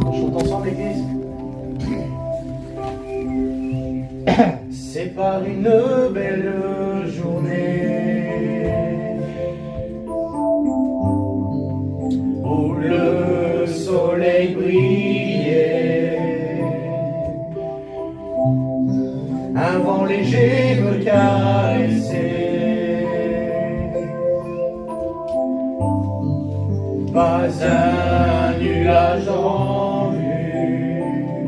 On chante ensemble, l'église. C'est par une belle journée où le soleil brillait, un vent léger me caressait, pas un nuage en vue,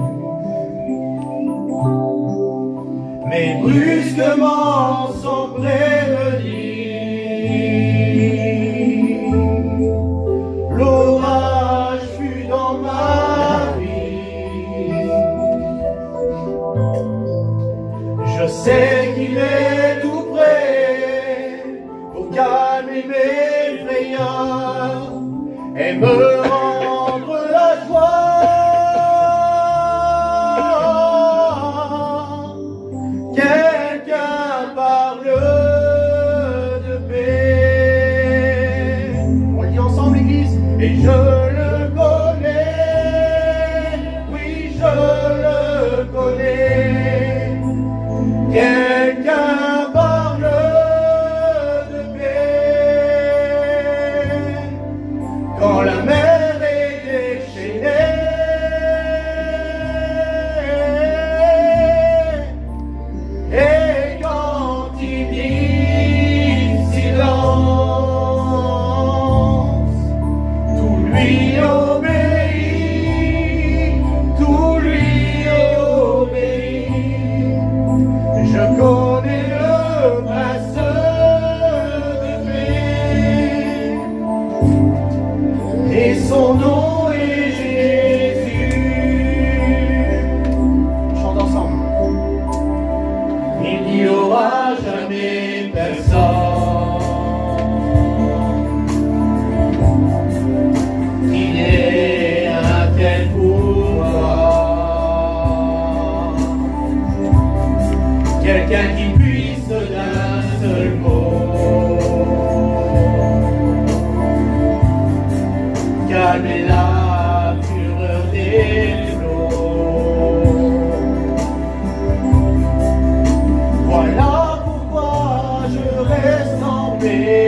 mais brusquement sans prévenir, l'orage fut dans ma vie. Je sais qu'il est tout prêt pour calmer mes frayeurs et me rendre la joie. Quelqu'un parle de paix. On le dit ensemble, l'église. Et je le connais, oui, je le connais. Quelqu'un parle de paix. Quand la mer est déchaînée et quand il dit silence, tout lui obéit, tout lui obéit. Je connais le prince de paix et son nom est Jésus. Chante ensemble. Il n'y aura jamais personne qui n'ait un tel pouvoir, quelqu'un qui puisse d'un seul mot calmer la fureur des flots. Voilà pourquoi je reste en paix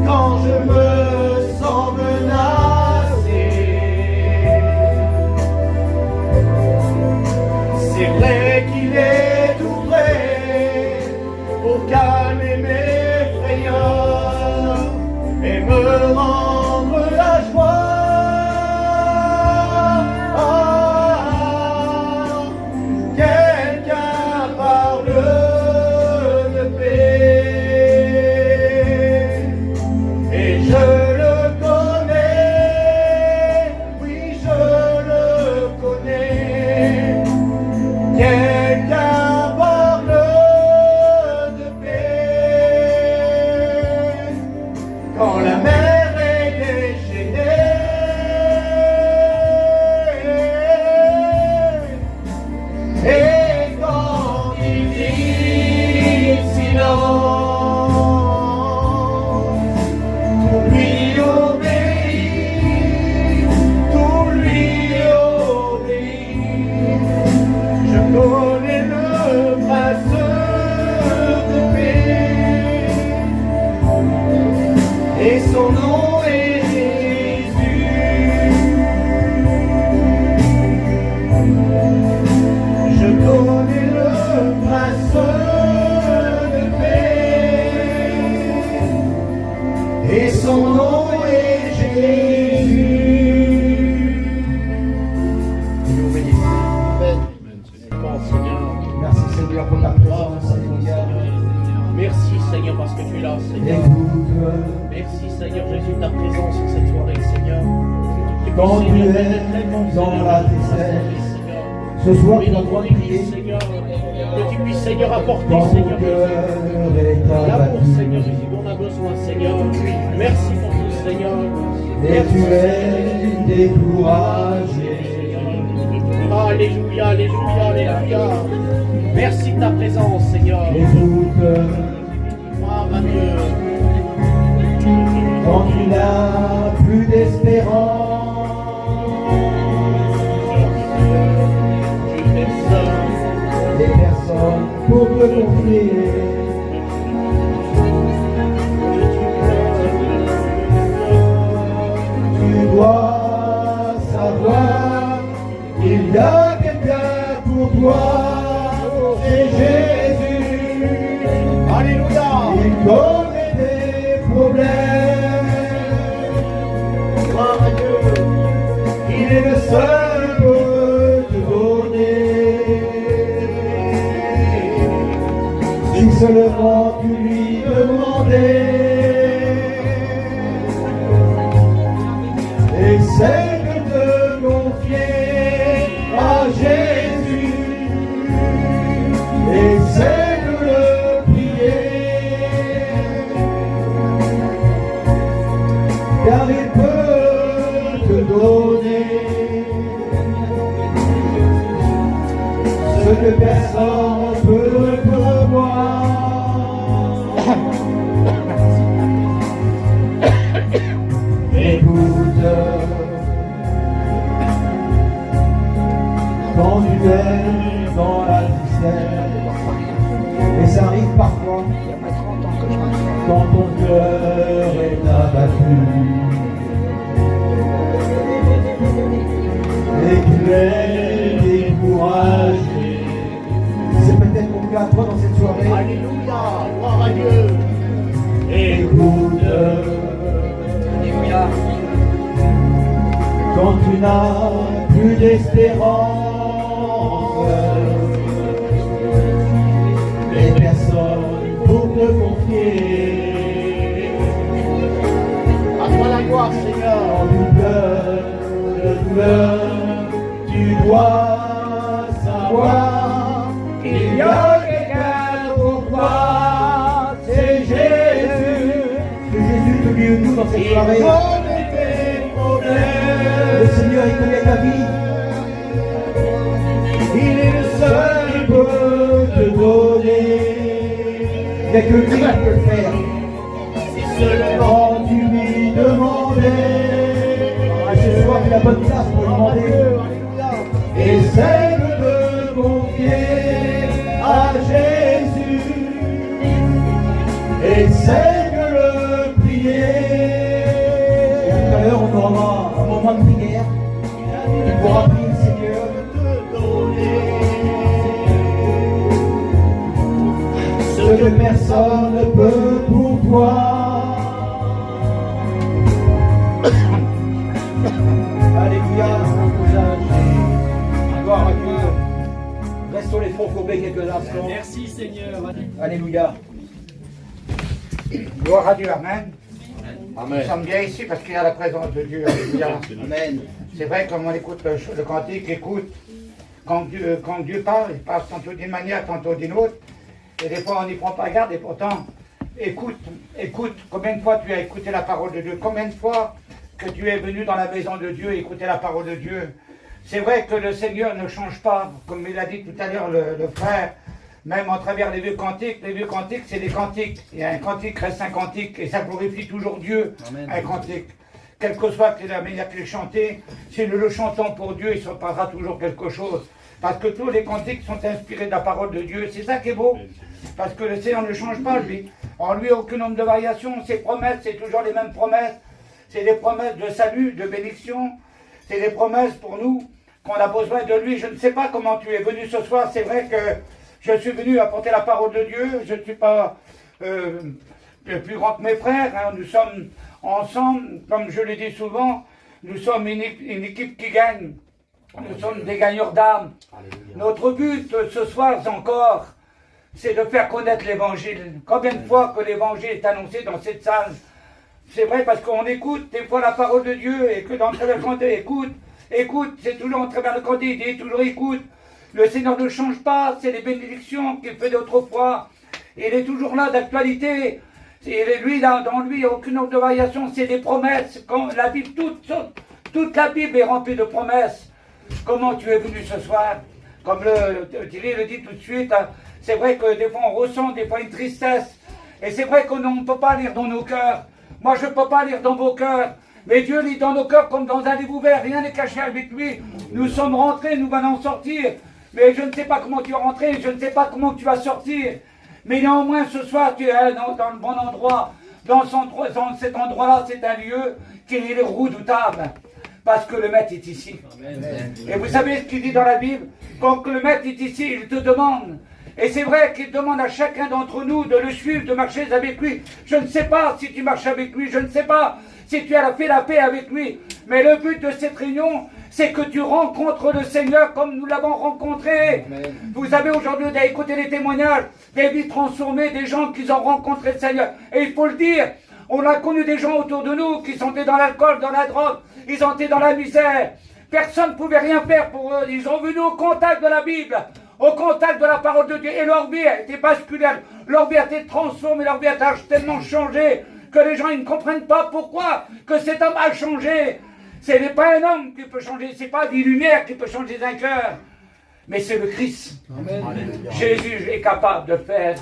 quand je me sens menacé. C'est vrai qu'il est tout prêt pour calmer mes frayeurs et me rendre la joie. Quelqu'un parle de paix et je le connais, oui je le connais. Quelqu'un parle de paix quand la mer est déchaînée et quand il dit silence, tout lui obéit, tout lui obéit. Je connais le prince de paix et son nom est Jésus. Je connais le prince de paix et son nom est Jésus. Nous bénissons. Bon Seigneur. Merci Seigneur pour ta présence, Seigneur. Merci Seigneur parce que tu es là, Seigneur. Merci Seigneur Jésus de ta présence sur cette soirée, Seigneur. Quand tu es dans la détresse, ce soir oui, tu dans dois ton prier. église, Seigneur, que tu puisses, Seigneur, apporter, Quand ton Seigneur, cœur est l'amour, abattu Seigneur Jésus, dont on a besoin, Seigneur. Merci pour tout, Seigneur. et Merci, tu es Seigneur. découragé, Alléluia, alléluia, alléluia. Merci de ta présence, Seigneur. écoute, Ah, ma Dieu. quand tu n'as plus d'espérance. Des personnes pour te confier. Tu dois savoir qu'il y a quelqu'un pour toi, c'est Jésus. Alléluia. Il connaît tes problèmes. Gloire à Dieu. Il est le seul qui peut te donner. Si seulement tu lui demandais. Essaie de te confier à Jésus. Essaie de le prier. Car il peut te donner ce que personne ne peut prévoir. Écoute, quand tu es dans la tristesse, et ça arrive parfois, quand ton cœur est abattu, et tu es découragé, c'est peut-être ton cas toi dans cette soirée. Alléluia. Gloire à Dieu. Écoute, quand tu n'as plus d'espérance, les personnes pour te confier. À toi la gloire, Seigneur. Quand tu pleures, tu dois savoir qu'il y a quelqu'un pour toi, c'est Jésus. Que Jésus te guide nous dans cette soirée. Le Seigneur, il connaît ta vie. Il est le seul qui peut te donner. Il n'y a que lui qui peut le faire. Si seulement tu lui demandais. Ce soir, tu as la bonne place pour lui demander. Essaie de te confier à Jésus. Essaie de le prier. Et tout à l'heure, on aura un moment de prière. Tu pourras prier le Seigneur. Ce que personne ne peut pour toi. Alléluia. Gloire à Dieu. Restons les fronts courbés quelques instants. Merci Seigneur. Alléluia. Gloire à Dieu. Amen. Amen. Nous sommes bien ici parce qu'il y a la présence de Dieu. Alléluia. Amen. C'est vrai, comme on écoute le cantique, écoute, quand Dieu parle, il parle tantôt d'une manière, tantôt d'une autre. Et des fois, on n'y prend pas garde, et pourtant, écoute. Combien de fois tu as écouté la parole de Dieu? Combien de fois que tu es venu dans la maison de Dieu écouter la parole de Dieu? C'est vrai que le Seigneur ne change pas, comme il a dit tout à l'heure le frère, même en travers les vieux cantiques, c'est des cantiques. Il y a un cantique reste un cantique, et ça glorifie toujours Dieu, Amen. Un cantique. Quelle que soit la manière qu'il est chanté, si nous le chantons pour Dieu, il se passera toujours quelque chose. Parce que tous les cantiques sont inspirés de la parole de Dieu. C'est ça qui est beau. Parce que le Seigneur ne change pas, lui. En lui, aucun nombre de variations. Ses promesses, c'est toujours les mêmes promesses. C'est des promesses de salut, de bénédiction. C'est des promesses pour nous qu'on a besoin de lui. Je ne sais pas comment tu es venu ce soir. C'est vrai que je suis venu apporter la parole de Dieu. Je ne suis pas plus grand que mes frères. Hein. Nous sommes ensemble, comme je le dis souvent, nous sommes une équipe qui gagne. Nous sommes des gagneurs d'âme. Notre but ce soir encore, c'est de faire connaître l'évangile. Combien de fois que l'évangile est annoncé dans cette salle? C'est vrai parce qu'on écoute des fois la parole de Dieu et que dans le cantique, écoute, c'est toujours en travers le cantique, il dit toujours écoute. Le Seigneur ne change pas, c'est les bénédictions qu'il fait d'autrefois. Il est toujours là d'actualité. Lui, dans lui, il n'y a aucune autre variation, c'est des promesses. Quand la Bible, toute la Bible est remplie de promesses. Comment tu es venu ce soir? Comme Thierry le dit tout de suite, hein, c'est vrai que des fois on ressent des fois une tristesse. Et c'est vrai qu'on ne peut pas lire dans nos cœurs. Moi je ne peux pas lire dans vos cœurs. Mais Dieu lit dans nos cœurs comme dans un livre ouvert, rien n'est caché avec lui. Nous sommes rentrés, nous allons sortir. Mais je ne sais pas comment tu vas rentrer, je ne sais pas comment tu vas sortir. Mais néanmoins, ce soir, tu es dans le bon endroit. Dans cet endroit-là, c'est un lieu qui est redoutable. Parce que le maître est ici. Amen. Et vous savez ce qu'il dit dans la Bible? Quand le maître est ici, il te demande. Et c'est vrai qu'il demande à chacun d'entre nous de le suivre, de marcher avec lui. Je ne sais pas si tu marches avec lui, je ne sais pas si tu as fait la paix avec lui. Mais le but de cette réunion, c'est que tu rencontres le Seigneur comme nous l'avons rencontré. Amen. Vous avez aujourd'hui écouté les témoignages, des vies transformées, des gens qui ont rencontré le Seigneur. Et il faut le dire, on a connu des gens autour de nous qui sont dans l'alcool, dans la drogue, ils ont été dans la misère. Personne ne pouvait rien faire pour eux. Ils ont venu au contact de la Bible, au contact de la parole de Dieu. Et leur vie a été basculaire, leur vie a été transformée, leur vie a tellement changé que les gens ils ne comprennent pas pourquoi que cet homme a changé. Ce n'est pas un homme qui peut changer, ce n'est pas des lumières qui peut changer un cœur, mais c'est le Christ. Amen. Jésus est capable de le faire.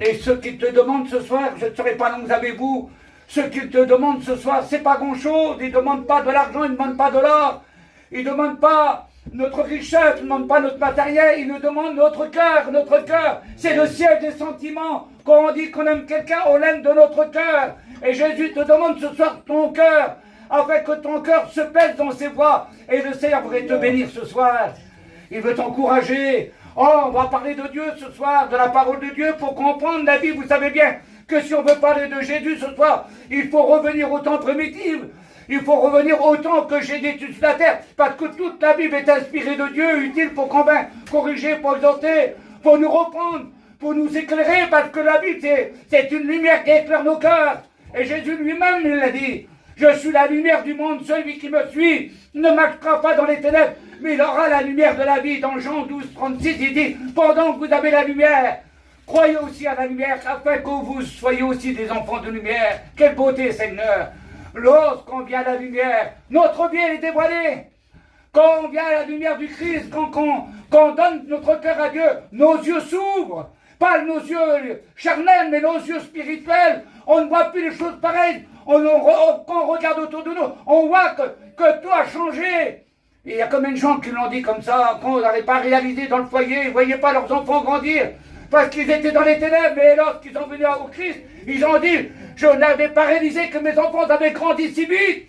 Et ceux qui te demandent ce soir, je ne serai pas long avec vous, ceux qui te demandent ce soir, c'est pas grand-chose, ils ne demandent pas de l'argent, ils ne demandent pas de l'or, ils ne demandent pas notre richesse, ils ne demandent pas notre matériel, ils nous demandent notre cœur. Notre cœur, c'est le siège des sentiments. Quand on dit qu'on aime quelqu'un, on l'aime de notre cœur. Et Jésus te demande ce soir ton cœur, afin que ton cœur se pèse dans ses voies. Et le Seigneur voudrait te bénir ce soir. Il veut t'encourager. Oh, on va parler de Dieu ce soir, de la parole de Dieu, pour comprendre la vie. Vous savez bien que si on veut parler de Jésus ce soir, il faut revenir au temps primitif. Il faut revenir au temps que Jésus sur la terre, parce que toute la Bible est inspirée de Dieu, utile pour convaincre, corriger, pour exhorter, pour nous reprendre, pour nous éclairer, parce que la Bible, c'est une lumière qui éclaire nos cœurs. Et Jésus lui-même, il l'a dit, je suis la lumière du monde, celui qui me suit ne marchera pas dans les ténèbres, mais il aura la lumière de la vie. Dans Jean 12, 36, il dit, pendant que vous avez la lumière, croyez aussi à la lumière, afin que vous soyez aussi des enfants de lumière. Quelle beauté, Seigneur! Lorsqu'on vient à la lumière, notre vie elle est dévoilée. Quand on vient à la lumière du Christ, quand on donne notre cœur à Dieu, nos yeux s'ouvrent. Pas nos yeux charnels, mais nos yeux spirituels. On ne voit plus les choses pareilles. Quand on regarde autour de nous, on voit que tout a changé. Et il y a combien de gens qui l'ont dit comme ça, qu'on n'avait pas réalisé dans le foyer, ils ne voyaient pas leurs enfants grandir. Parce qu'ils étaient dans les ténèbres, mais lorsqu'ils sont venus au Christ, ils ont dit, je n'avais pas réalisé que mes enfants avaient grandi si vite.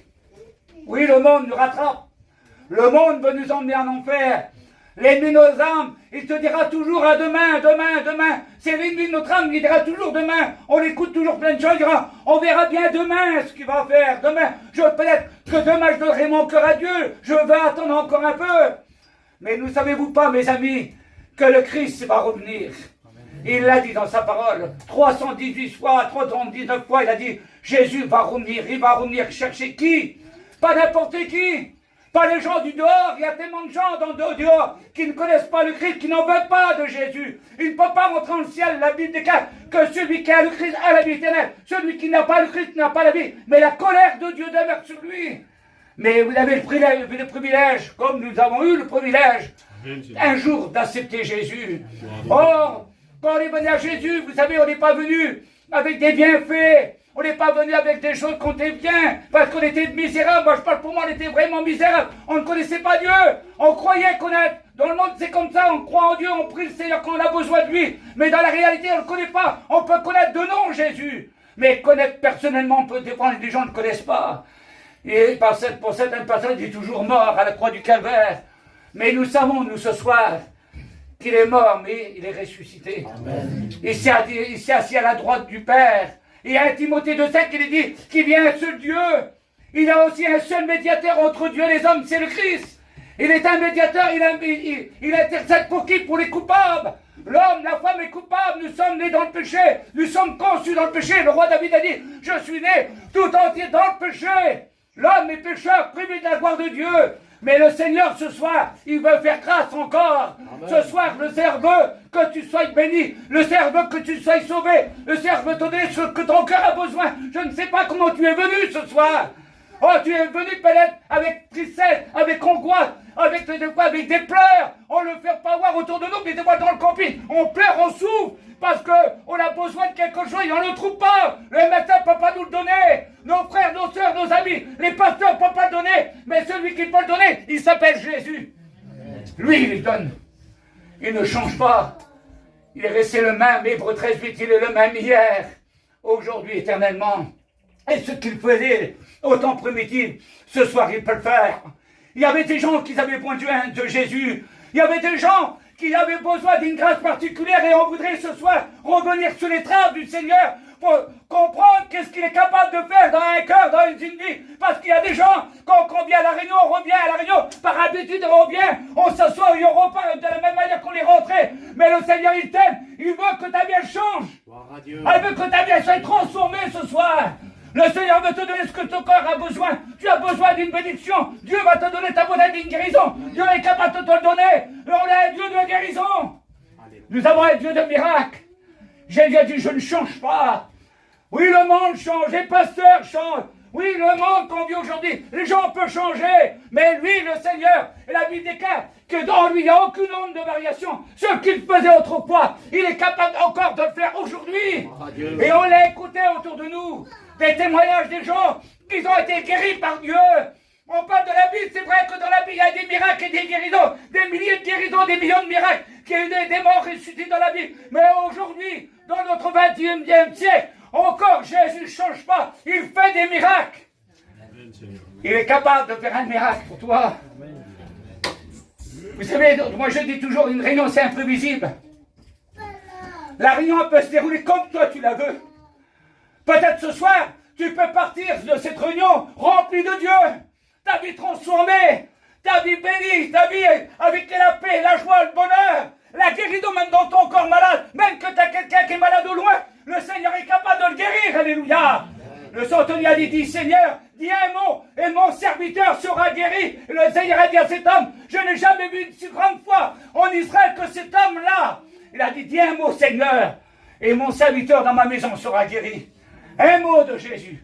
Oui, le monde nous rattrape. Le monde veut nous emmener en enfer. L'ennemi de nos âmes, il te dira toujours à demain, demain, demain. C'est l'ennemi de notre âme, il dira toujours demain. On écoute toujours plein de choses, il dira, on verra bien demain ce qu'il va faire. Demain, peut-être que demain je donnerai mon cœur à Dieu. Je vais attendre encore un peu. Mais ne savez-vous pas, mes amis, que le Christ va revenir. Il l'a dit dans sa parole, 318 fois, 319 fois, il a dit, Jésus va revenir, il va revenir chercher qui? Pas n'importe qui, pas les gens du dehors, il y a tellement de gens dans le dehors qui ne connaissent pas le Christ, qui n'en veulent pas de Jésus. Il ne peut pas rentrer dans le ciel, la Bible déclare que celui qui a le Christ a la vie éternelle, celui qui n'a pas le Christ n'a pas la vie, mais la colère de Dieu demeure sur lui. Mais vous avez le privilège, comme nous avons eu le privilège, un jour d'accepter Jésus. Or, quand on est venu à Jésus, vous savez, on n'est pas venu avec des bienfaits. On n'est pas venu avec des choses qu'on était bien, parce qu'on était misérables. Moi, je parle pour moi, on était vraiment misérables. On ne connaissait pas Dieu. On croyait connaître. Dans le monde, c'est comme ça. On croit en Dieu, on prie le Seigneur quand on a besoin de lui. Mais dans la réalité, on ne le connaît pas. On peut connaître de nom Jésus. Mais connaître personnellement, on peut dépendre des gens ne connaissent pas. Et pour certaines personnes, il est toujours mort à la croix du Calvaire. Mais nous savons, nous, ce soir, qu'il est mort, mais il est ressuscité. Amen. Il s'est assis à la droite du Père. Et à Timothée 2,5, il est dit qu'il y a un seul Dieu. Il y a aussi un seul médiateur entre Dieu et les hommes, c'est le Christ. Il est un médiateur, il intercède pour qui? Pour les coupables. L'homme, la femme est coupable, nous sommes nés dans le péché, nous sommes conçus dans le péché. Le roi David a dit, je suis né tout entier dans le péché. L'homme est pécheur, privé de la gloire de Dieu. Mais le Seigneur, ce soir, il veut faire grâce encore. Amen. Ce soir, le Seigneur veut que tu sois béni. Le Seigneur veut que tu sois sauvé. Le Seigneur veut te donner ce que ton cœur a besoin. Je ne sais pas comment tu es venu ce soir. Oh, tu es venu peut-être avec tristesse, avec angoisse, avec des pleurs. On ne le fait pas voir autour de nous, mais des fois dans le camping. On pleure, on souffre, parce qu'on a besoin de quelque chose et on ne le trouve pas. Le médecin ne peut pas nous le donner. Nos frères, nos soeurs, nos amis vie. Les pasteurs ne peuvent pas le donner, mais celui qui peut le donner, il s'appelle Jésus. Lui, il donne. Il ne change pas. Il est resté le même. Hébreux 13:8, il est le même hier, aujourd'hui, éternellement. Et ce qu'il faisait au temps primitif, ce soir, il peut le faire. Il y avait des gens qui avaient besoin de Jésus. Il y avait des gens qui avaient besoin d'une grâce particulière et on voudrait ce soir revenir sur les traces du Seigneur pour comprendre qu'est-ce qu'il est capable de faire dans un cœur, dans une vie. Parce qu'il y a des gens, quand on vient à la réunion, on revient à la réunion, par habitude on revient, on s'assoit et on repart de la même manière qu'on est rentré. Mais le Seigneur, il t'aime, il veut que ta vie elle change. Il veut que ta vie elle soit transformée ce soir. Le Seigneur veut te donner ce que ton corps a besoin. Tu as besoin d'une bénédiction. Dieu va te donner ta besoin d'une guérison. Dieu est capable de te le donner. On a un Dieu de guérison. Nous avons un Dieu de miracle. Jésus a dit, je ne change pas. Oui, le monde change. Les pasteurs changent. Oui, le monde qu'on vit aujourd'hui, les gens peuvent changer. Mais lui, le Seigneur, et la Bible déclare que dans lui, il n'y a aucune onde de variation. Ce qu'il faisait autrefois, il est capable encore de le faire aujourd'hui. Et on l'a écouté autour de nous. Des témoignages des gens qui ont été guéris par Dieu. On parle de la Bible, c'est vrai que dans la Bible, il y a des miracles et des guérisons, des milliers de guérisons, des millions de miracles, qu'il y a eu des morts ressuscités dans la Bible. Mais aujourd'hui, dans notre 21e siècle, encore Jésus ne change pas, il fait des miracles. Il est capable de faire un miracle pour toi. Vous savez, moi je dis toujours, une réunion c'est imprévisible. La réunion peut se dérouler comme toi tu la veux. Peut-être ce soir, tu peux partir de cette réunion remplie de Dieu. Ta vie transformée, ta vie bénie, ta vie avec la paix, la joie, le bonheur, la guérison même dans ton corps malade. Même que tu as quelqu'un qui est malade au loin, le Seigneur est capable de le guérir. Alléluia. Le centenier a dit, Seigneur, dis un mot et mon serviteur sera guéri. Et le Seigneur a dit à cet homme, je n'ai jamais vu une si grande foi en Israël que cet homme-là. Il a dit, dis un mot Seigneur et mon serviteur dans ma maison sera guéri. Un mot de Jésus.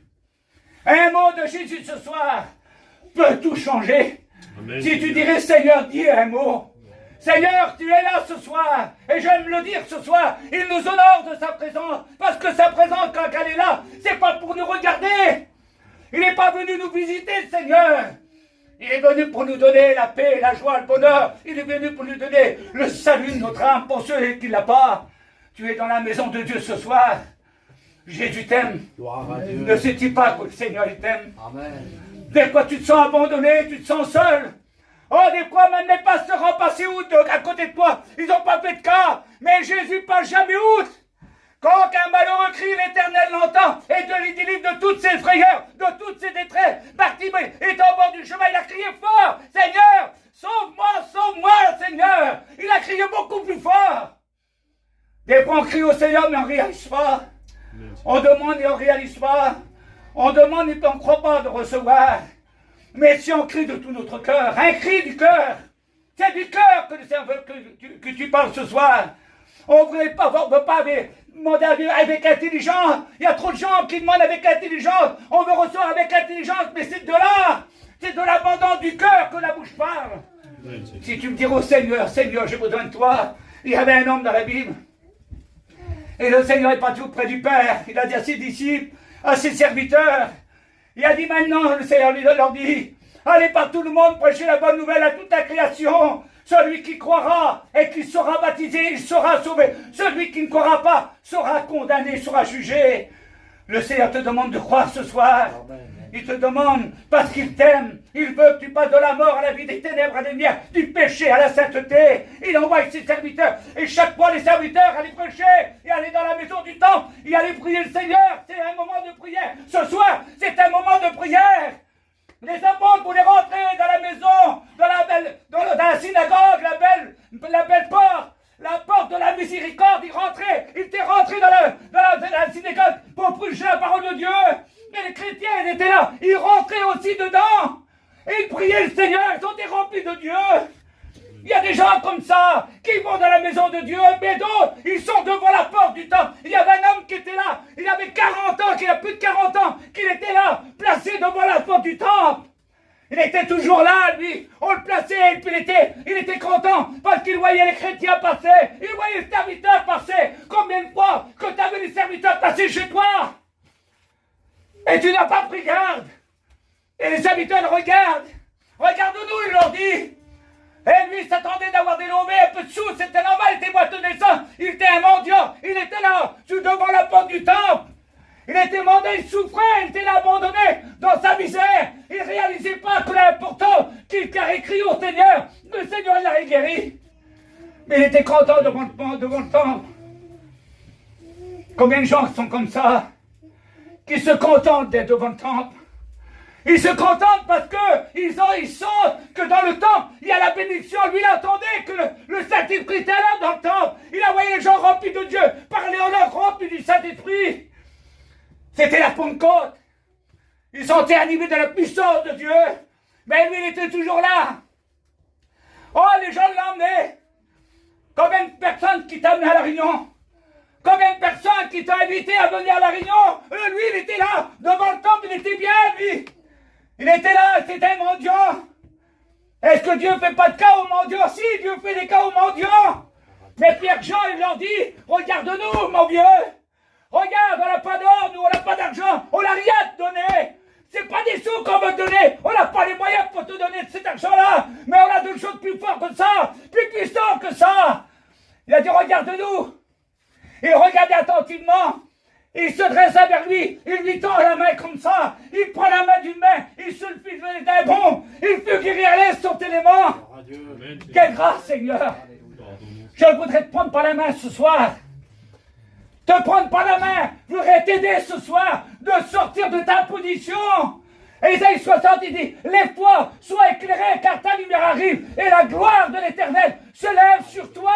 Un mot de Jésus ce soir peut tout changer. Amen. Si tu dirais, Seigneur, dis un mot. Seigneur, tu es là ce soir. Et j'aime le dire ce soir. Il nous honore de sa présence. Parce que sa présence, quand elle est là, c'est pas pour nous regarder. Il n'est pas venu nous visiter, le Seigneur. Il est venu pour nous donner la paix, la joie, le bonheur. Il est venu pour nous donner le salut de notre âme pour ceux qui ne l'ont pas. Tu es dans la maison de Dieu ce soir. Jésus t'aime. Ne sais-tu pas que le Seigneur t'aime? Des fois tu te sens abandonné, tu te sens seul. Oh, des fois même les pasteurs ont passé outre à côté de toi. Ils n'ont pas fait de cas. Mais Jésus passe jamais outre. Quand un malheureux crie, l'Éternel l'entend et te délivre de toutes ses frayeurs, de toutes ses détresses. Bartimée est au bord du chemin, il a crié fort. Seigneur, sauve-moi, Seigneur. Il a crié beaucoup plus fort. Des fois on crie au Seigneur mais on ne réalise pas. On demande et on ne réalise pas. On demande et on ne croit pas de recevoir. Mais si on crie de tout notre cœur, un cri du cœur, c'est du cœur que le Seigneur veut que tu parles ce soir. On ne veut pas demander avec intelligence. Il y a trop de gens qui demandent avec intelligence. On veut recevoir avec intelligence, mais c'est de là. C'est de l'abandon du cœur que la bouche parle. Si tu me dis au Seigneur, Seigneur, j'ai besoin de toi. Il y avait un homme dans la Bible. Et le Seigneur est parti auprès du Père. Il a dit à ses disciples, à ses serviteurs, il a dit maintenant, le Seigneur leur dit, allez par tout le monde, prêchez la bonne nouvelle à toute la création. Celui qui croira et qui sera baptisé, il sera sauvé. Celui qui ne croira pas sera condamné, sera jugé. Le Seigneur te demande de croire ce soir. Amen. Il te demande parce qu'il t'aime. Il veut que tu passes de la mort à la vie, des ténèbres à la lumière, du péché à la sainteté. Il envoie ses serviteurs. Et chaque fois, les serviteurs allaient prêcher et allaient dans la maison du temple. Et allaient prier le Seigneur. C'est un moment de prière. Ce soir, c'est un moment de prière. Les apôtres voulaient rentrer dans la maison, dans la synagogue, la belle porte. La porte de la miséricorde, il était rentré dans la synagogue pour prêcher la parole de Dieu. Mais les chrétiens, ils étaient là, ils rentraient aussi dedans. Et ils priaient le Seigneur, ils ont été remplis de Dieu. Il y a des gens comme ça, qui vont dans la maison de Dieu, mais d'autres, ils sont devant la porte du temple. Il y avait un homme qui était là, il avait 40 ans, qui a plus de 40 ans, qu'il était là, placé devant la porte du temple. Il était toujours là, lui. On le plaçait, et puis il était content parce qu'il voyait les chrétiens passer. Il voyait les serviteurs passer. Combien de fois que tu as vu les serviteurs passer chez toi? Et tu n'as pas pris garde. Et les habitants le regardent. Regarde-nous, il leur dit. Et lui, il s'attendait d'avoir des lomés, un peu de sous, c'était normal, il était boiteux naissant, il était un mendiant, il était là, devant la porte du temple. Il était mendiant, il souffrait, il était là abandonné dans sa misère. Il ne réalisait pas que l'important qu'il a écrit au Seigneur, le Seigneur l'avait guéri. Mais il était content devant le temple. Combien de gens sont comme ça, qui se contentent d'être devant le temple? Ils se contentent parce qu'ils sentent que dans le temple, il y a la bénédiction. Lui, il attendait que le Saint-Esprit était là dans le temple. Il a envoyé les gens remplis de Dieu, parler en langue remplis du Saint-Esprit. C'était la Pentecôte. Ils sont animés de la puissance de Dieu. Mais lui, il était toujours là. Oh, les gens l'emmenaient. Combien de personnes qui t'amenaient à la réunion? Combien de personnes qui t'ont invité à venir à la réunion? Lui, il était là, devant le temple, il était bien, lui. Il était là, c'était un mendiant. Est-ce que Dieu ne fait pas de cas aux mendiants? Si, Dieu fait des cas aux mendiants. Mais Pierre-Jean, il leur dit, regarde-nous, mon vieux. Regarde, on n'a pas d'or, nous, on n'a pas d'argent, on n'a rien à te donner. C'est pas des sous qu'on veut te donner. On n'a pas les moyens pour te donner cet argent-là. Mais on a d'autres choses plus fortes que ça, plus puissantes que ça. Il a dit, regarde-nous. Il regardait attentivement. Il se dressa vers lui, il lui tend la main comme ça, il prend la main d'une main, il se le fit d'un bond, il fut guéri à l'aise son élément. Quelle grâce, Seigneur! Je voudrais te prendre par la main ce soir. Te prendre par la main, je voudrais t'aider ce soir de sortir de ta position. Ésaïe 60, il dit, lève-toi, sois éclairé, car ta lumière arrive, et la gloire de l'Éternel se lève sur toi.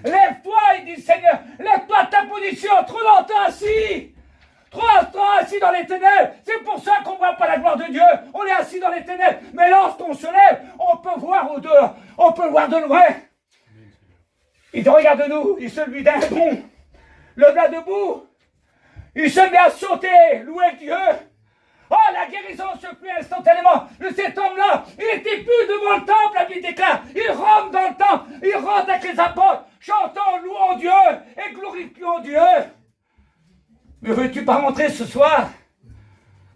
Lève-toi, il dit Seigneur, lève-toi de ta position, trop longtemps assis. Trop longtemps assis dans les ténèbres. C'est pour ça qu'on ne voit pas la gloire de Dieu. On est assis dans les ténèbres. Mais lorsqu'on se lève, on peut voir au-dehors. On peut voir de loin. Il dit, regarde-nous, il se lui d'un bond. Le bras debout. Il se met à sauter, louer Dieu. Oh, la guérison se fait instantanément. Cet homme-là, il n'était plus devant le temple, la Bible déclare. Il rentre dans le temple, il rentre avec les apôtres, chantant, louant Dieu et glorifiant Dieu. Mais veux-tu pas rentrer ce soir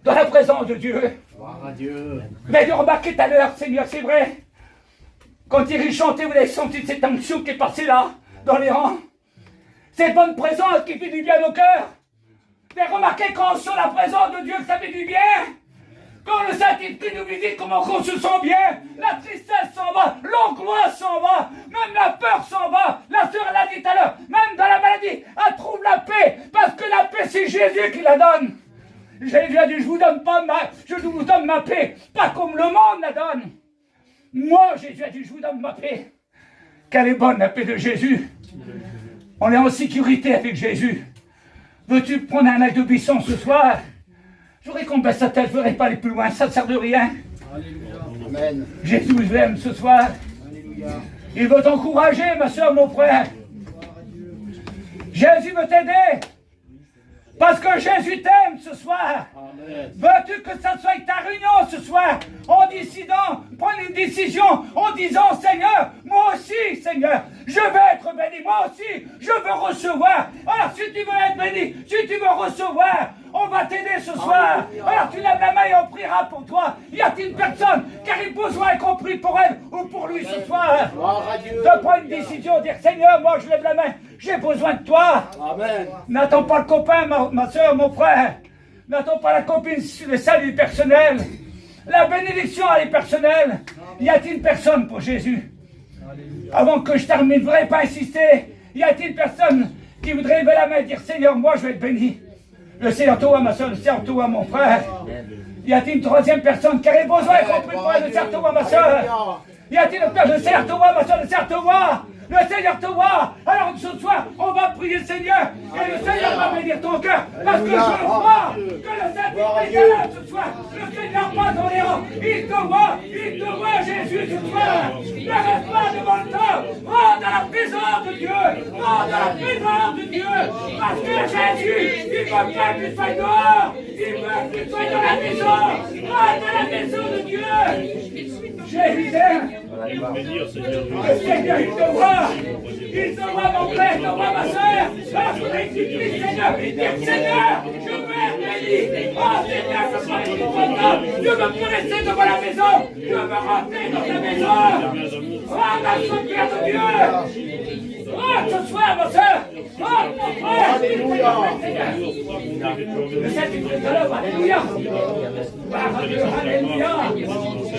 dans la présence de Dieu? Gloire à Dieu. Vous avez remarqué tout à l'heure, Seigneur, c'est vrai. Quand il chantait, vous avez senti cette onction qui est passée là, dans les rangs. Cette bonne présence qui fait du bien au cœur. Vous avez remarqué quand on sent la présence de Dieu, ça fait du bien. Quand le Saint-Esprit nous visite, comment on se sent bien. La tristesse s'en va, l'angoisse s'en va, même la peur s'en va. La sœur l'a dit tout à l'heure, même dans la maladie, elle trouve la paix, parce que la paix, c'est Jésus qui la donne. Jésus a dit, je vous donne ma paix, pas comme le monde la donne. Moi, Jésus a dit, je vous donne ma paix. Qu'elle est bonne, la paix de Jésus. On est en sécurité avec Jésus. Veux-tu prendre un acte d'obéissance ce soir? Je voudrais qu'on baisse sa tête, je ne voudrais pas aller plus loin, ça ne sert de rien. Alléluia. Amen. Jésus vous aime ce soir. Alléluia. Il veut t'encourager, ma soeur, mon frère. Jésus veut t'aider. Parce que Jésus t'aime ce soir. Veux-tu que ça soit ta réunion ce soir, en décidant, prendre une décision, en disant, Seigneur, moi aussi, Seigneur, je veux être béni, moi aussi, je veux recevoir. Alors, si tu veux être béni, si tu veux recevoir, on va t'aider ce soir. Alors, tu lèves la main et on priera pour toi. Y a-t-il une personne qui a besoin qu'on prie pour elle ou pour lui ce soir? De prendre une décision, dire, Seigneur, moi, je lève la main, j'ai besoin de toi. Amen. N'attends pas le copain, ma soeur, mon frère. N'attends pas la copine, le salut est personnel. La bénédiction, elle est personnelle. Y a-t-il une personne pour Jésus? Avant que je termine, je ne voudrais pas insister. Y a-t-il une personne qui voudrait lever la main et dire, Seigneur, moi, je vais être béni? Le Seigneur, toi, ma soeur, le Seigneur, toi, mon frère. Y a-t-il une troisième personne qui aurait besoin qu'on prie pour elle? Le Seigneur, toi, ma soeur. Y a-t-il une personne? Le Seigneur, toi, ma soeur, le Seigneur, toi. Le Seigneur te voit. Alors ce soir, on va prier le Seigneur. Et le Seigneur va bénir ton cœur. Parce que je crois que le Saint-Esprit est là ce soir. Le Seigneur passe dans les rangs. Il te voit Jésus ce soir. Ne reste pas devant le temps. Rentre dans la présence de Dieu. Rentre dans la présence de Dieu. Parce que Jésus, il veut pas que tu sois dehors. Il veut que tu sois dans la maison. Rentre dans la maison de Dieu. Jésus t'aime. Le Seigneur, il te voit. Il te voit, mon frère, il te voit, ma soeur. Alors je voudrais que tu pries, Seigneur. Seigneur, je veux être béni. dit, oh Seigneur, je prends les content, je veux plus rester devant la maison, je veux rentrer dans ta maison. Oh, ma Père de Dieu. Oh, ce soir, mon soeur. Oh, mon frère. Alléluia. Le Saint-Esprit de l'homme, alléluia. Alléluia.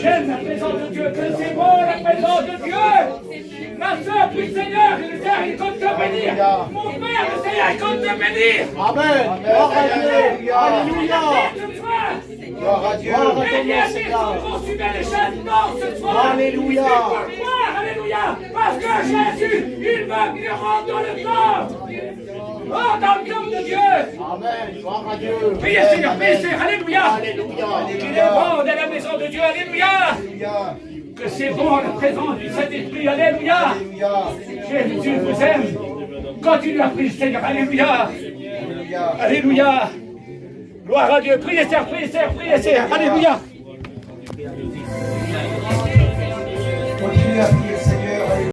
J'aime la présence de Dieu, que c'est bon la présence de Dieu. Ma soeur, prie le Seigneur, le Seigneur, il compte te bénir. Mon père, le Seigneur, il compte te bénir. Amen. Gloire à Dieu. Alléluia. Gloire à Dieu. Et les Seigneur vont subir les châtiments ce soir. Alléluia. Et pourquoi? Alléluia. Parce que Jésus, il veut que tu rentres dans le temple. Oh, dans le temple de Dieu. Amen. Gloire à Dieu. Priez Seigneur, priez Seigneur. Alléluia. Alléluia. Qu'il est bon dans la maison de Dieu. Alléluia. Alléluia. Que c'est bon la présence du Saint-Esprit. Alléluia. Alléluia. Jésus vous aime. Continue à prier Seigneur. Alléluia. Alléluia. Alléluia. Gloire à Dieu. Priez Seigneur, priez Seigneur, priez Seigneur. Alléluia. Continue à prier.